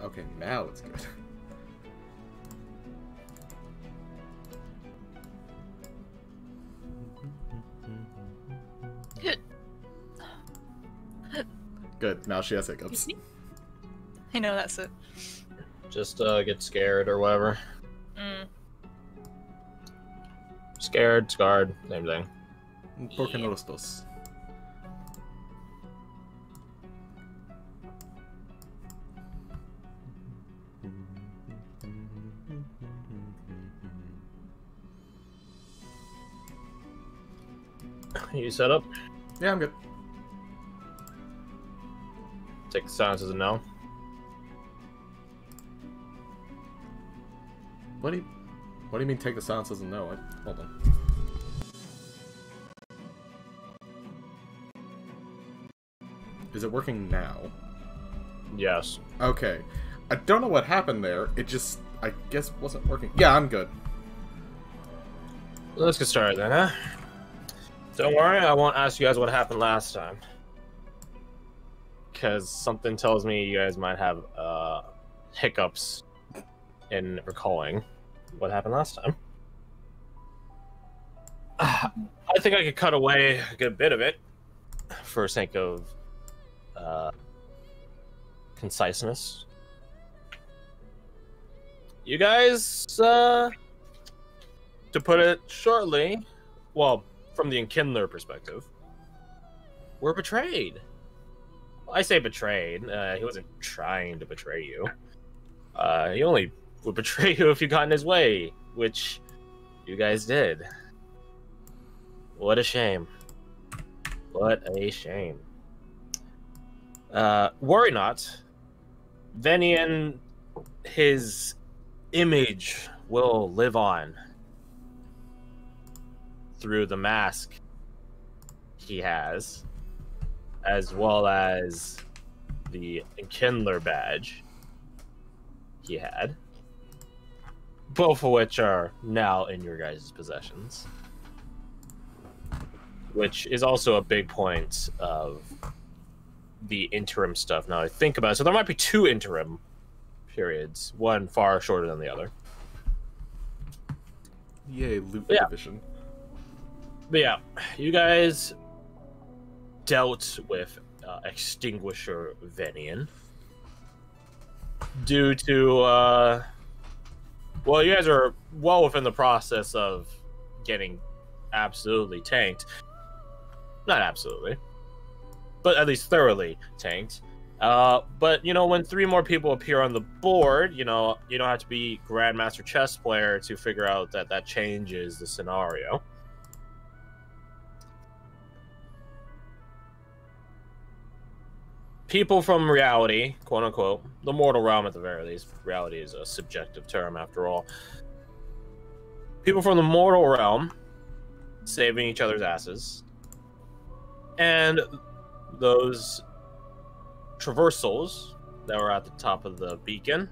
Okay, now it's good. Good, now she has hiccups. I know, that's it. Just get scared or whatever. Mm. Scared, scarred, same thing. Porque no los dos. You set up? Yeah, I'm good. Take the silence as a no. What do you mean take the silence as a no? Hold on. Is it working now? Yes. Okay. I don't know what happened there. It just, I guess, wasn't working. Yeah, I'm good. Let's get started then, huh? Don't worry, I won't ask you guys what happened last time. Because something tells me you guys might have hiccups in recalling what happened last time. I think I could cut away a good bit of it for sake of conciseness. You guys, to put it shortly, well, from the Enkindler perspective, were betrayed. I say betrayed. He wasn't trying to betray you. He only would betray you if you got in his way, which you guys did. What a shame. What a shame. Worry not. Venian, his image will live on through the mask he has, as well as the Enkindler badge he had, both of which are now in your guys' possessions, which is also a big point of the interim stuff. Now I think about it, so there might be two interim periods, one far shorter than the other. Yay, loot division. But yeah, you guys dealt with Extinguisher Venian due to well, you guys are well within the process of getting absolutely tanked. Not absolutely, but at least thoroughly tanked. But you know, when 3 more people appear on the board, you know, you don't have to be Grandmaster chess player to figure out that that changes the scenario. People from reality, quote unquote, the mortal realm at the very least. Reality is a subjective term after all. People from the mortal realm saving each other's asses. And those traversals that were at the top of the beacon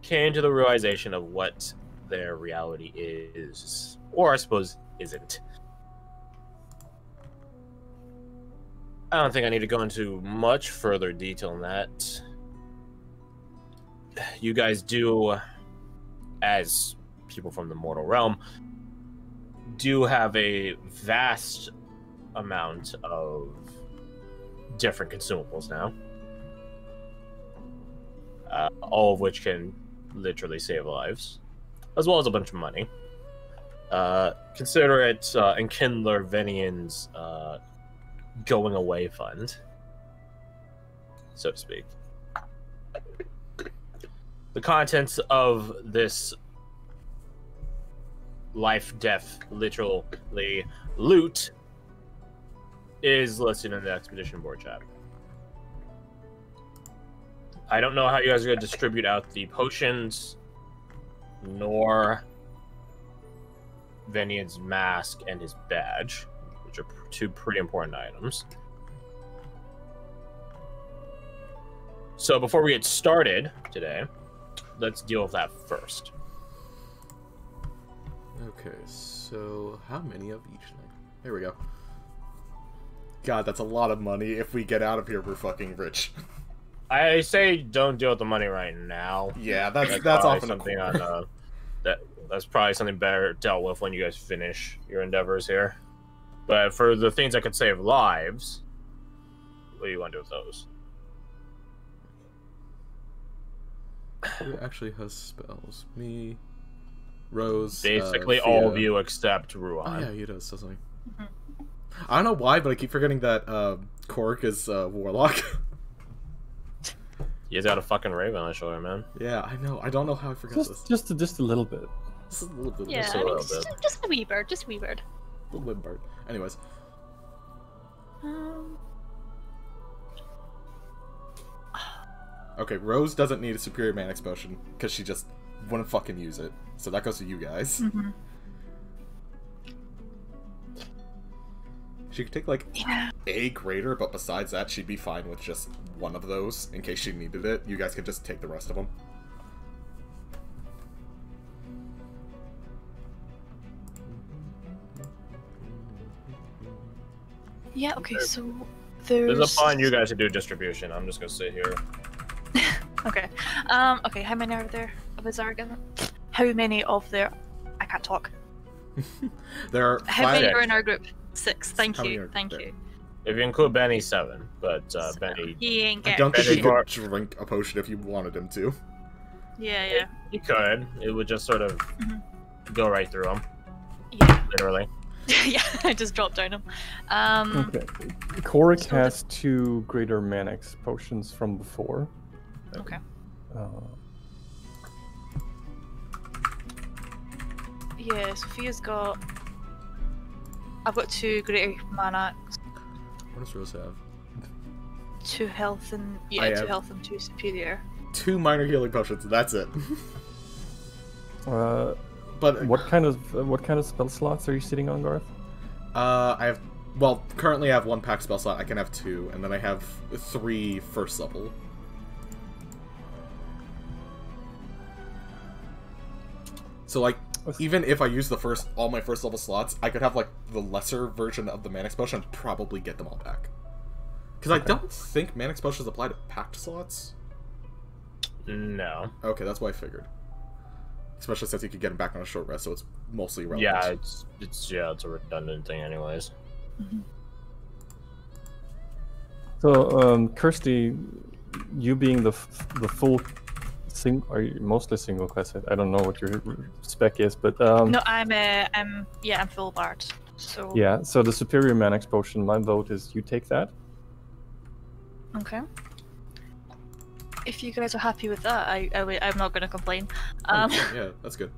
came to the realization of what their reality is, or I suppose isn't. I don't think I need to go into much further detail on that. You guys do, as people from the mortal realm, do have a vast amount of different consumables now. All of which can literally save lives, as well as a bunch of money. Consider it Enkindler Venian's going away fund, so to speak. The contents of this life-death, literally, loot is listed in the expedition board chat. I don't know how you guys are going to distribute out the potions, nor Venian's mask and his badge, which are 2 pretty important items. So before we get started today, let's deal with that first. Okay, so how many of each thing? Here we go. God, that's a lot of money. If we get out of here, we're fucking rich. I say don't deal with the money right now. Yeah, that's probably often something on that's probably something better dealt with when you guys finish your endeavors here. But for the things that could save lives, what do you want to do with those? Who actually has spells? Me, Rose. Basically, Fia. all of you except Oh Ruan. yeah, he does, doesn't he? I don't know why, but I keep forgetting that Cork is Warlock. He's got a fucking raven on his shoulder, man. Yeah, I know. I don't know how I forgot this. Just a little bit. Just a little bit. Yeah, Just a I mean, little bit. just a wee bird, just a wee bird. A little bit bird. Anyways. Okay, Rose doesn't need a superior mana explosion because she just wouldn't fucking use it. So that goes to you guys. Mm-hmm. She could take like Yeah. a greater, but besides that, she'd be fine with just one of those in case she needed it. You guys could just take the rest of them. Yeah. Okay. So there's. There's a fine you guys to do distribution. I'm just gonna sit here. Okay. Okay. How many are there of Azargan? How many of there? I can't talk. There are How five. many are in our group? 6. Thank How many you. are Thank there? you. If you include Benny, 7. But Benny, He ain't I getting. don't think Benny he Bar- could drink a potion if you wanted him to. Yeah. Yeah. he could. It would just sort of go right through him, Yeah. literally. Yeah. I just dropped down him. Okay. Korik so has 2 greater Manax potions from before. Okay. Yeah. Sophia's got. I've got 2 greater mana, What does Rose have? 2 health and I 2 have- health and 2 superior. 2 minor healing potions. That's it. But What kind of spell slots are you sitting on, Garth? I have. Well, currently I have 1 pack spell slot. I can have 2, and then I have 3 first level. So like, even if I use all my first level slots, I could have like the lesser version of the mana explosion and probably get them all back. Because I don't think mana explosions apply to packed slots. No. Okay, that's what I figured. Especially since you could get them back on a short rest, so it's mostly relevant. Yeah, it's a redundant thing, anyways. So, Kirsty, you being the full are you mostly single class? I don't know what your spec is, but No, I'm full bard. So yeah. So the superior Manax potion, my vote is you take that. Okay. If you guys are happy with that, I'm not going to complain. Yeah, that's good.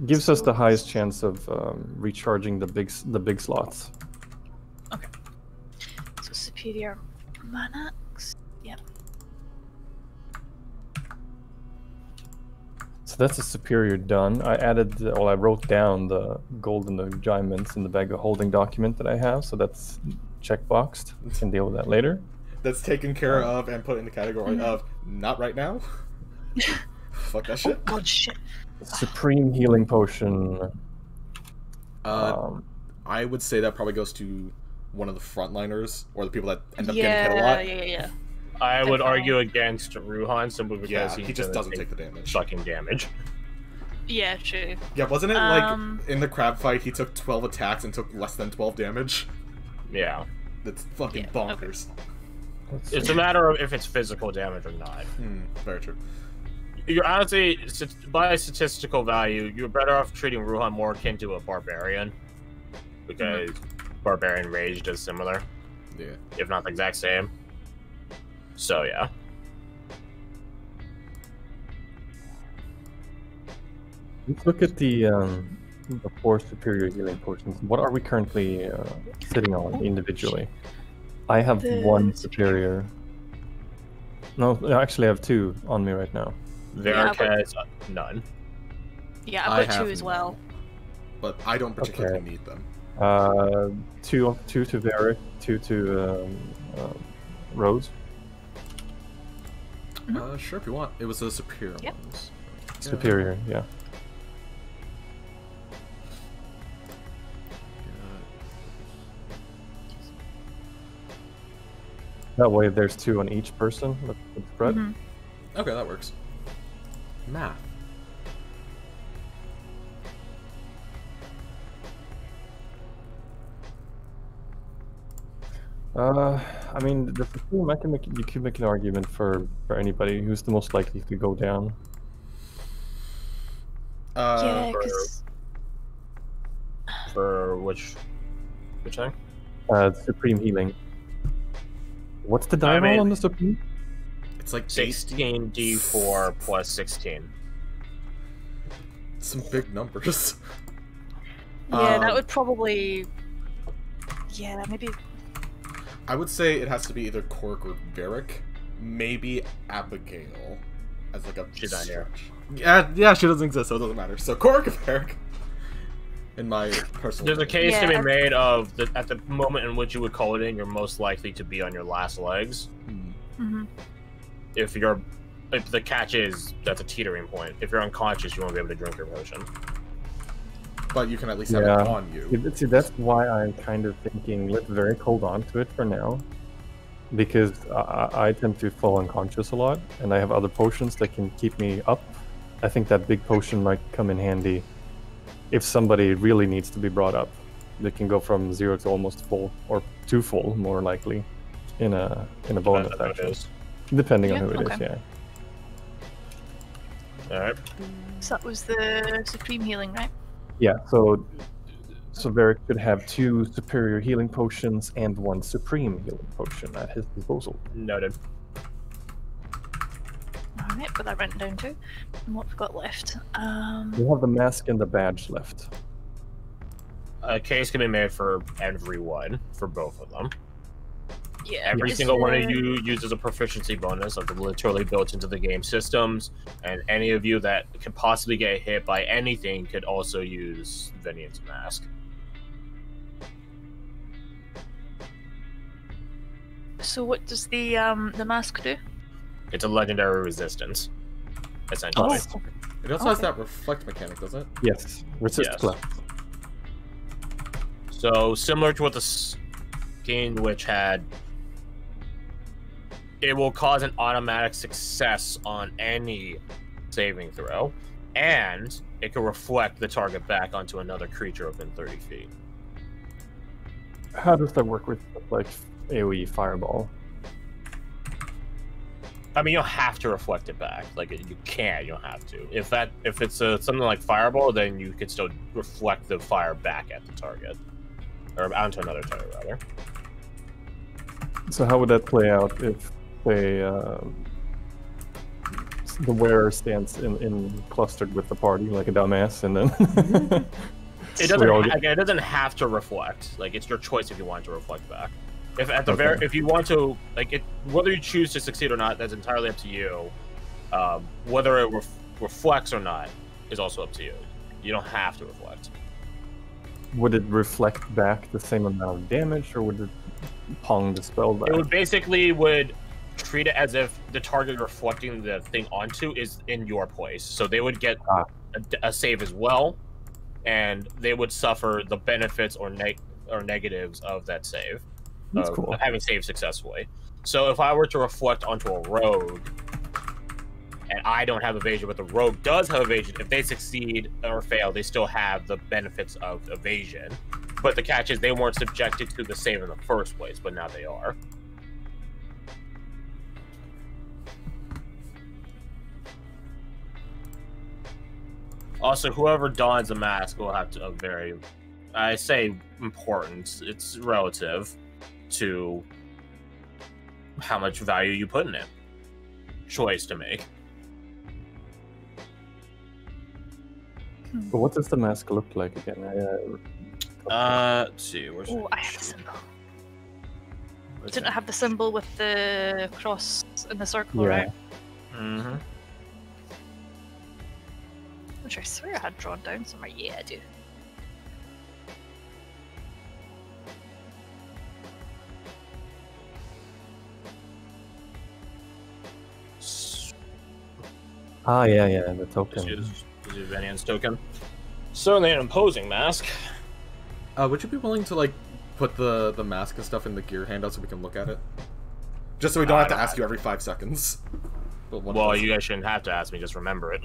Gives us the highest chance of recharging the big slots. Okay. So superior Manax. Yep. So that's a superior done. I I wrote down the gold and the diamonds in the bag of holding document that I have, so that's checkboxed. We can deal with that later. That's taken care of and put in the category of not right now. Fuck that shit. God, shit. Supreme healing potion. I would say that probably goes to one of the frontliners or the people that end up getting hit a Yeah, lot. yeah. I would Definitely. argue against Ruhan simply because Yeah, he just doesn't take the damage. fucking damage. Yeah, true. Yeah, wasn't it like in the crab fight he took 12 attacks and took less than 12 damage? Yeah. That's fucking Yeah, bonkers. It's a matter of if it's physical damage or not. Very true. You're honestly, by statistical value, you're better off treating Ruhan more akin to a barbarian. Because barbarian rage does similar, Yeah. if not the exact same. So, yeah. Let's look at the 4 superior healing potions. What are we currently sitting on individually? I have The 1 superior. No, actually I have 2 on me right now. Varric but- has none. Yeah, I I've got have 2 as well. But I don't particularly Okay. need them. 2 to Varric, 2 to Rose. Sure, if you want. It was the superior Yep. ones. Superior, yeah. That way, there's 2 on each person. Let's spread. Mhm. Okay, that works. Math. I mean, the Supreme, you can make an argument for anybody who's the most likely to go down. Yeah, For, 'cause For which thing? Supreme healing. What's the die I roll mean- on the Supreme? it's like 16d4 plus 16. some big numbers. yeah, that Um, would probably. Yeah, maybe. I would say it has to be either Cork or Varric. Maybe Abigail as like a She's not here. stretch. Yeah, she doesn't exist, so it doesn't matter. So Cork or Varric. In my personal There's a opinion. case to Yeah. be made of at the moment in which you would call it in, you're most likely to be on your last legs. Hmm. Hmm. If the catch is that's a teetering point. If you're unconscious, you won't be able to drink your potion. But you can at least have it Yeah. on you. See, that's why I'm kind of thinking let's very hold on to it for now, because I tend to fall unconscious a lot, and I have other potions that can keep me up. I think that big potion might come in handy if somebody really needs to be brought up. They can go from 0 to almost full, or to full, more likely, in a bonus That's what it action, is. depending on Yeah, who it is. okay. Yeah. All right. So that was the supreme healing, right? Yeah, so Varric could have 2 superior healing potions and 1 supreme healing potion at his disposal. Noted. Alright, put that written down too. And what we've got left. We have the mask and the badge left. A case can be made for everyone, for both of them. Yeah. Every is single one of there- you uses a proficiency bonus of literally built into the game systems, and any of you that could possibly get hit by anything could also use Vinian's Mask. So what does the mask do? It's a legendary resistance, essentially. Oh. It also has Okay. that reflect mechanic, doesn't it? Yes, resist Yes. cleft. So similar to what the Skin Witch had, it will cause an automatic success on any saving throw, and it can reflect the target back onto another creature within 30 feet. How does that work with like AoE fireball? I mean, you don't have to reflect it back. Like you can, you don't have to. If it's something like fireball, then you could still reflect the fire back at the target, or onto another target rather. So how would that play out if the wearer stands in clustered with the party like a dumbass, and then It we all doesn't. get- Again, it doesn't have to reflect. Like it's your choice if you want to reflect back. If at the Okay. if you want to, like it, whether you choose to succeed or not, that's entirely up to you. Whether it reflects or not is also up to you. You don't have to reflect. would it reflect back the same amount of damage, or would it pong the spell back? It would basically would treat it as if the target you're reflecting the thing onto is in your place. So they would get a save as well, and they would suffer the benefits or negatives of that save. That's of cool. having saved successfully. So if I were to reflect onto a rogue, and I don't have evasion, but the rogue does have evasion, if they succeed or fail, they still have the benefits of evasion. But the catch is they weren't subjected to the save in the first place, but now they are. Also, whoever dons the mask will have to a very, I say important, it's relative to how much value you put in it. Choice to make. But what does the mask look like again? Let's see. Where's Oh, I have the symbol. Didn't I have the symbol with the cross and the circle, Yeah. right? Mm-hmm. Which I swear I had drawn down somewhere. Yeah, I do. Yeah, the token. This is Vanian's token. Certainly an imposing mask. Would you be willing to like put the mask and stuff in the gear handout so we can look at it? Just so we don't have to ask you every 5 seconds. Well, you guys shouldn't have to ask me. Just remember it.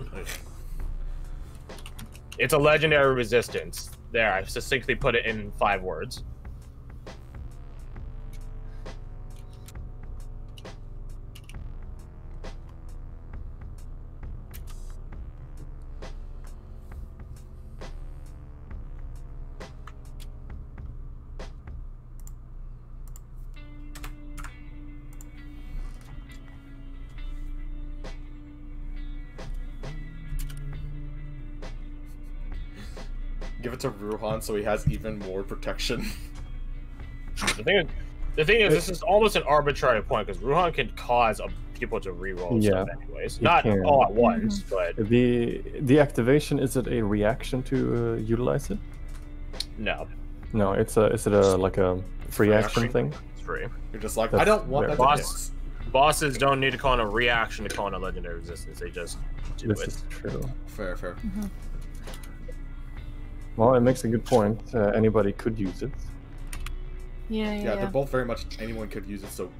It's a legendary resistance. There, I succinctly put it in 5 words. Give it to Ruhan so he has even more protection. The thing is, this is almost an arbitrary point because Ruhan can cause people to reroll stuff anyways. Not all at once, but the activation, is it a reaction to utilize it? No. No, is it like a free action thing? It's free. You're just like, I don't want that to hit. Bosses don't need to call in a reaction to call in a legendary resistance. They just do it. This is true. Fair. Well, it makes a good point. Anybody could use it. Yeah. They're both very much anyone could use it. So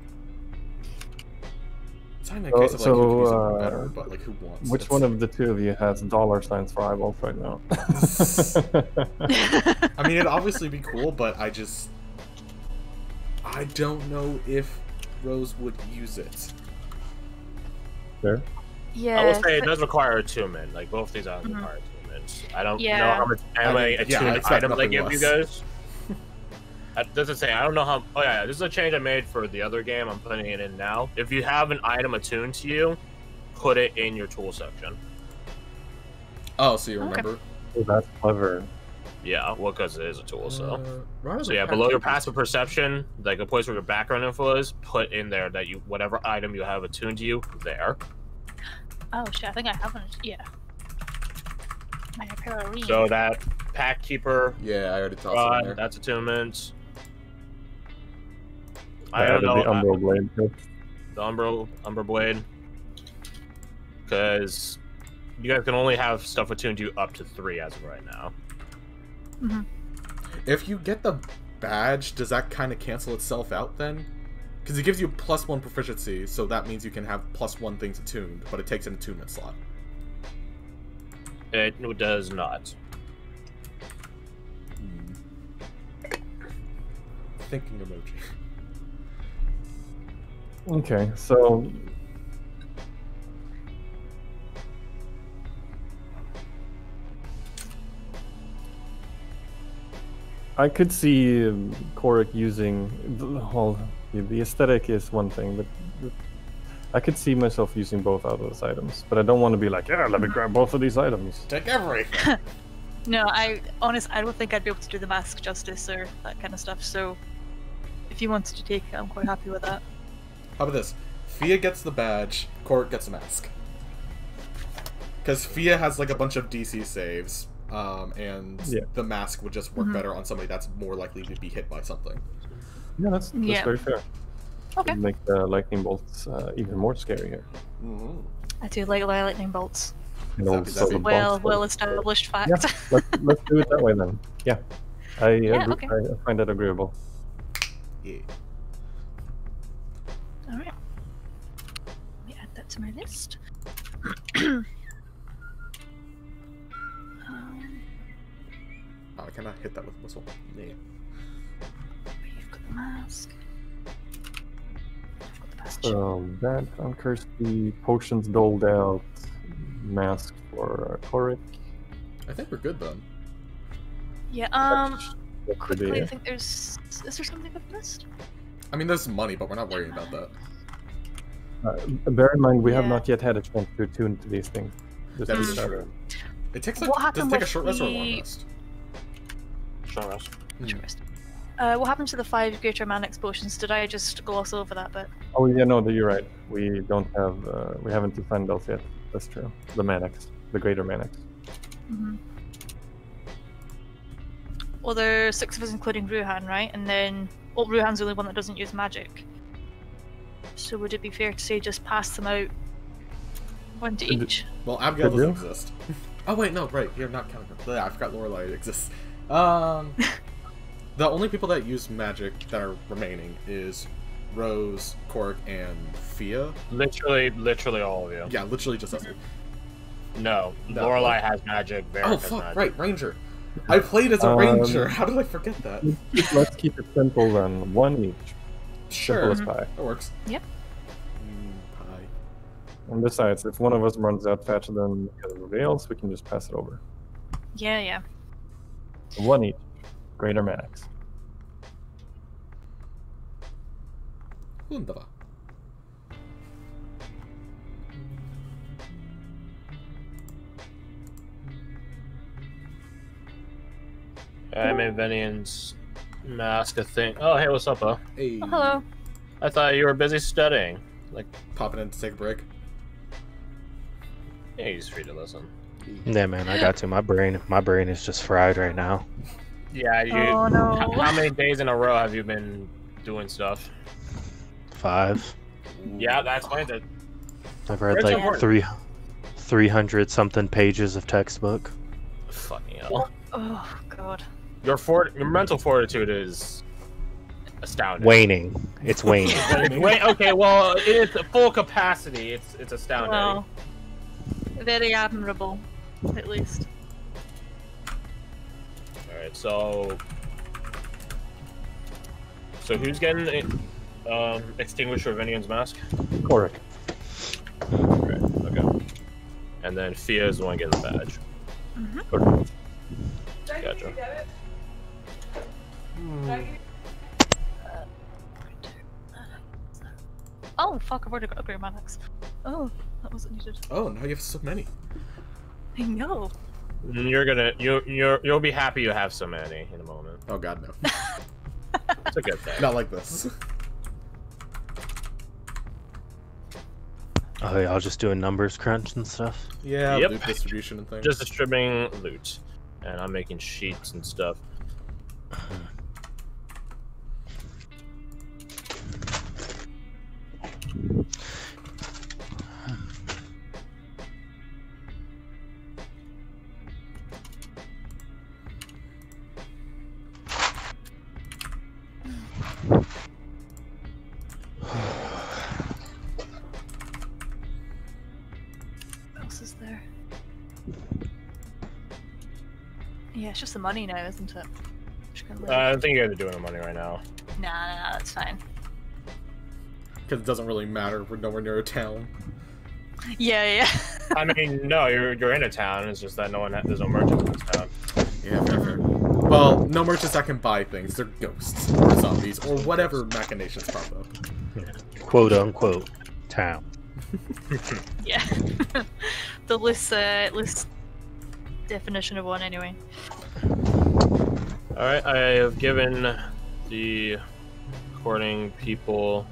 it's not even a case of like who could use it better, but like who wants. Which one of the two of you has $signs for eyeballs right now? I mean, it'd obviously be cool, but I don't know if Rose would use it. Fair. Yeah. I will say it does require attunement. Like both these items require attunements. I don't know how much attuned items they give you guys. It doesn't say. I don't know how. Oh yeah, this is a change I made for the other game. I'm putting it in now. If you have an item attuned to you, put it in your tool section. Oh, so you remember? Oh, that's clever. Yeah, well, because it is a tool. So yeah, below your passive perception, like the place where your background info is, put in there that you whatever item you have attuned to you there. Oh shit! I think I haven't. Yeah. My Pararine. So that Pack Keeper. Yeah, I already tossed it in there. That's attunement. I don't know. The Umbral Blade. The Umbral Blade. Because you guys can only have stuff attuned to you up to 3 as of right now. If you get the badge, does that kind of cancel itself out then? Because it gives you +1 proficiency, so that means you can have +1 things attuned, but it takes an attunement slot. It does not. Thinking emoji. Okay, so I could see Korik using the aesthetic is one thing, but I could see myself using both out of those items. But I don't want to be like, yeah, let me grab both of these items. Take everything. No, I don't think I'd be able to do the mask justice or that kind of stuff. So if you wanted to take it, I'm quite happy with that. How about this? Fia gets the badge, Korik gets the mask. Because Fia has like a bunch of DC saves, and the mask would just work better on somebody that's more likely to be hit by something. Yeah, that's very fair. Okay. Make the lightning bolts even more scary here. I do like lightning bolts. Well established fact. Yeah, let's do it that way then. Yeah, I find that agreeable. Yeah. All right. Let me add that to my list. Oh, I cannot hit that with a whistle. Yeah. You've got the mask. So that uncurse the potions doled out, mask for Korik. I think we're good then. Yeah. Quickly, I think there's. Is there something I've missed? I mean, there's money, but we're not worrying about that. Bear in mind, we have not yet had a chance to attune to these things. That is true. It takes like, does it take a short rest or a long rest? Short rest. Short rest. What happened to the 5 greater mana explosions? Did I just gloss over that bit? Oh yeah, no, you're right. We don't have, we haven't defined those yet. That's true. The Manax, the greater Manax. Well, there's 6 of us, including Ruhan, right? And then, well, Ruhan's the only one that doesn't use magic. So would it be fair to say just pass them out, one to each? Well, Abigail doesn't exist. Oh wait, no, right. You're not counting her. Yeah, I forgot Lorelei exists. The only people that use magic that are remaining is Rose, Cork, and Fia. Literally all of you. Yeah, literally just us. No, Lorelei has magic. Varric Oh has fuck! magic. Right, Ranger. I played as a Ranger. How did I forget that? Let's keep it simple then. One each. Sure, Simple as pie. that works. Yep. Pie. And besides, if one of us runs out faster than everybody else, we can just pass it over. Yeah, yeah. One each. Greater max. Wunderbar. I made Venian's mask a thing. Oh, hey, what's up, huh? Hey. Oh, hello. I thought you were busy studying. Like, Popping in to take a break. yeah, you're just free to listen. Yeah, man, I got to. My brain is just fried right now. Yeah, you. Oh, no. How many days in a row have you been doing stuff? 5. Yeah, that's fine. That I've read That's like important. 300 something pages of textbook. fucking hell. Oh, God. Your mental fortitude is astounding. Waning. It's waning. Wait, okay, well, it's full capacity. It's astounding. Well, very admirable, at least. All right, so who's getting Extinguisher Venian's mask? Correct. Okay. And then Fia is the one getting the badge. Mm-hmm. Gotcha. Oh, fuck, I've already got upgrade manics. Oh, that wasn't needed. Oh, now you have so many. I know. You'll be happy you have so many in a moment. Oh god, no. It's a good thing. Not like this. Oh, y'all just doing numbers crunch and stuff? Yeah, Yep. loot distribution and things. Just distributing loot, and I'm making sheets and stuff. What else is there? Yeah, it's just the money now, isn't it? Just gonna leave. I don't think you guys are doing the money right now. Nah, that's fine. Because it doesn't really matter. We're nowhere near a town. Yeah, yeah. I mean, no, you're in a town. It's just that there's no merchants in this town. Yeah, fair. Well, no merchants that can buy things. They're ghosts or zombies or whatever machinations pop up. Quote unquote town. Yeah. The list definition of one, anyway. All right, I have given the recording people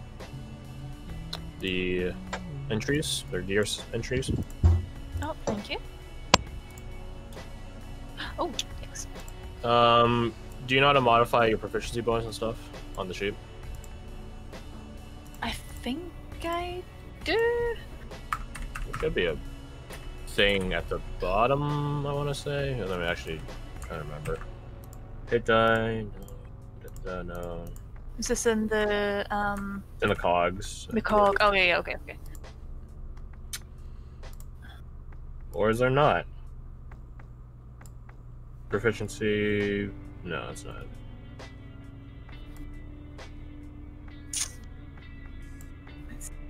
the entries, their gear entries. Oh, thank you. Oh, thanks. Do you know how to modify your proficiency bonus and stuff on the sheet? I think I do. There should be a thing at the bottom, I want to say. Let me actually try to remember. Hit die. No. Is this in the It's in the cogs. the cog? Oh yeah, okay. Or is there not? Proficiency. No, it's not.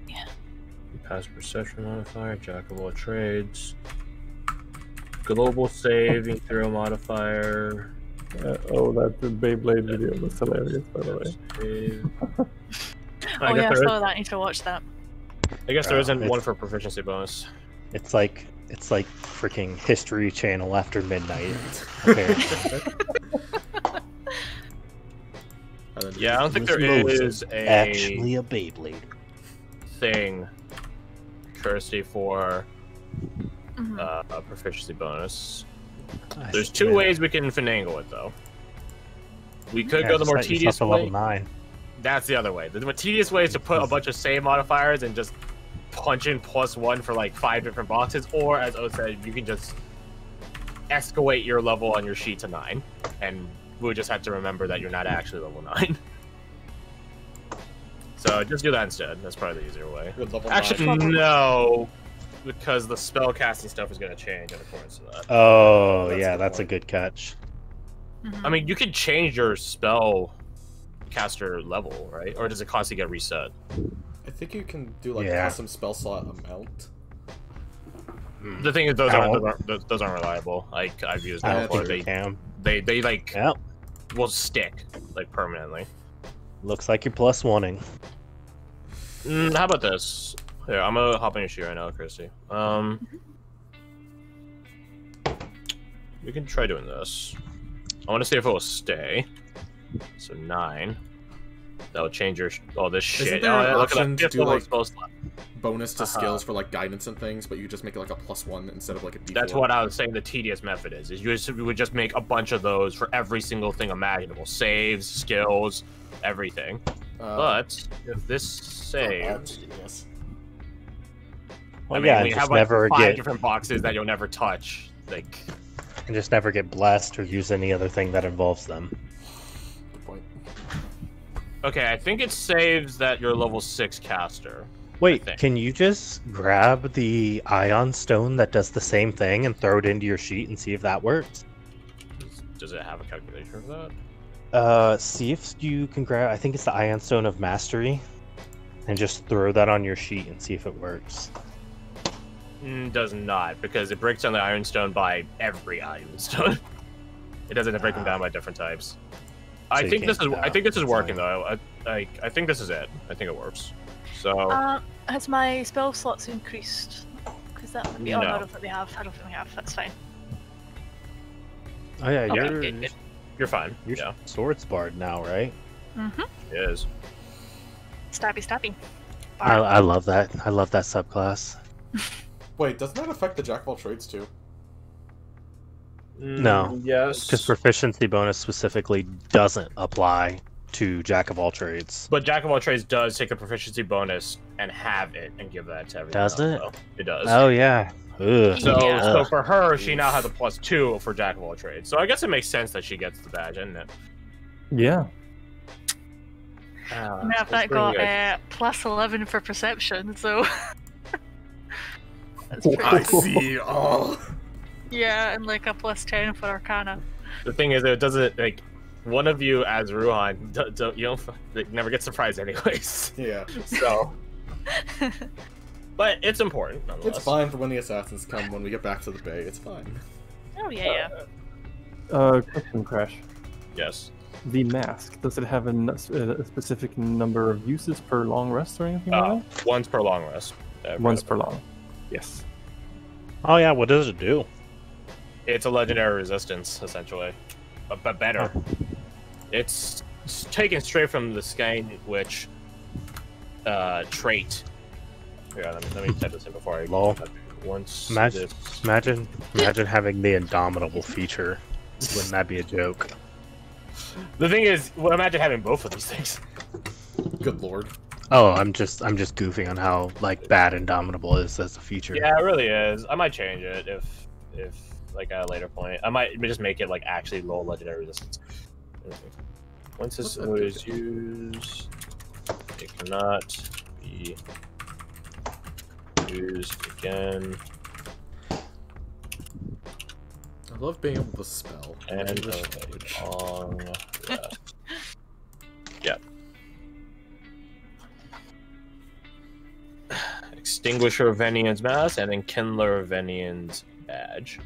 Yeah. Passive perception modifier, jack of all trades. Global saving throw modifier. Oh, that Beyblade video was hilarious, by the way. Save. Oh yeah, I saw that. I need to watch that. I guess there isn't it's- one for proficiency bonus. It's like freaking History Channel after midnight. Apparently. Yeah, I don't think there is a Actually, a Beyblade. thing courtesy for Mhm. a proficiency bonus. I There's see, two man. ways we can finagle it, though. We could Yeah, go the just more set yourself tedious to way. level 9. That's the other way. The more tedious way is to put a bunch of save modifiers and just punch in +1 for like 5 different boxes, or as O said, you can just escalate your level on your sheet to 9, and we'll just have to remember that you're not actually level 9. So just do that instead. That's probably the easier way. Good level Actually, 9. no, because the spell casting stuff is going to change in accordance to that. Oh, That's yeah, the that's a point. good catch. Mhm. I mean, you can change your spell caster level, right? Or does it constantly get reset? I think you can do like Yeah. custom spell slot amount. The thing is, those Ow. aren't reliable. Like I've used I them don't before. think you can. They like Yep. will stick like permanently. Looks like you're plus oneing. How about this? Here, I'm gonna hop on your sheet right now, Christy. We can try doing this. I want to see if it will stay. So 9. That will change your all this shit. Isn't there an look at option that to fifth do, level like, spell slot. Bonus to skills for like guidance and things, but you just make it like a +1 instead of like a D4. That's what I was saying. The tedious method is you would just make a bunch of those for every single thing imaginable: saves, skills, everything. But if this saves, yes. Well, I mean, yeah, we just have like never 5 get, different boxes that you'll never touch. Like, and just never get blessed or use any other thing that involves them. Good point. okay, I think it saves that you're level 6 caster. Wait, think. can you just grab the ion stone that does the same thing and throw it into your sheet and see if that works? Does it have a calculation for that? See if you can grab, I think it's the ion stone of mastery, and just throw that on your sheet and see if it works. Does not, because it breaks down the iron stone by every iron stone. It doesn't break them down by different types. I you think this is. can't I think this is tell. working though. I think this is it. I think it works. So Has my spell slots increased? Because that would be. Oh, no, No. I don't think we have. I don't think we have. That's fine. Oh yeah, Okay, you're good. you're fine. you're Yeah, swords bard now, right? Mhm. it is. Stabby, stabby. I love that. I love that subclass. Wait, doesn't that affect the Jack of all trades too? No. Yes. Because proficiency bonus specifically doesn't apply to Jack of all trades. But Jack of all trades does take a proficiency bonus and have it and give that to everyone. Does else, it? though. It does. Oh yeah. Ugh. So, Yeah. so for her, she now has a +2 for Jack of all trades. So I guess it makes sense that she gets the badge, isn't it? Yeah. I mean, I've not got +11 for perception, so. That's pretty I see. Oh. Yeah, and like a +10 for Arcana. The thing is, it doesn't like one of you as Ruhan. You don't like, never get surprised anyways. Yeah. So, but it's important nonetheless. It's fine for when the assassins come when we get back to the bay. It's fine. Oh yeah, yeah. Question, Crash. Yes. The mask, does it have a specific number of uses per long rest or anything like Once per long rest. that? Once per long. Yes. Oh yeah, what does it do? It's a legendary resistance, essentially, but better. It's taken straight from the Sky Witch trait. Yeah, let me type this in before I Lol. Once Imagine, this- imagine having the indomitable feature. Wouldn't that be a joke? The thing is, well, imagine having both of these things. Good lord. Oh, I'm just goofing on how like bad indomitable is as a feature. Yeah, it really is. I might change it if like at a later point. I might just make it like actually low legendary resistance. Once this was used, it cannot be used again. I love being able to spell. And English language. long rest. Yeah. Extinguisher Venian's mask and then Kindler Venian's badge.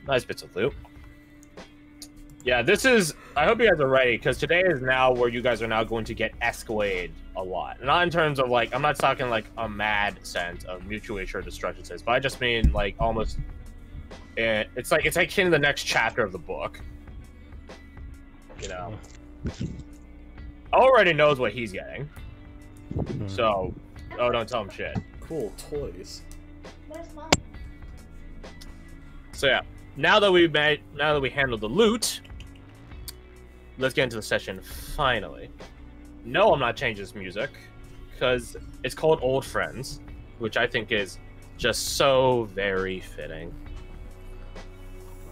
Nice bits of loot. Yeah, this is. I hope you guys are ready because today is now where you guys are now going to get escalated a lot. Not in terms of like, I'm not talking like a mad sense of mutually assured destruction sense, but I just mean like almost. It's like in the next chapter of the book. You know, already knows what he's getting. So, don't tell him shit. Cool toys. So yeah, now that we handled the loot, let's get into the session finally. No, I'm not changing this music because it's called Old Friends, which I think is just so very fitting.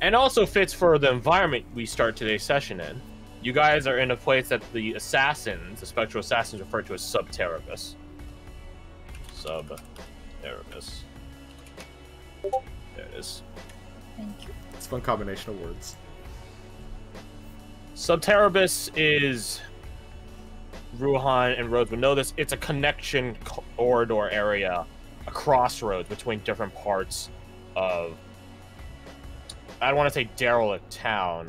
And also fits for the environment we start today's session in. You guys are in a place that the assassins, the spectral assassins, refer to as Subterribus. Subterribus. There it is. Thank you. It's a fun combination of words. Subterribus is... Ruhan and Rhodes would know this. It's a connection corridor area, a crossroads between different parts of... I don't want to say derelict town,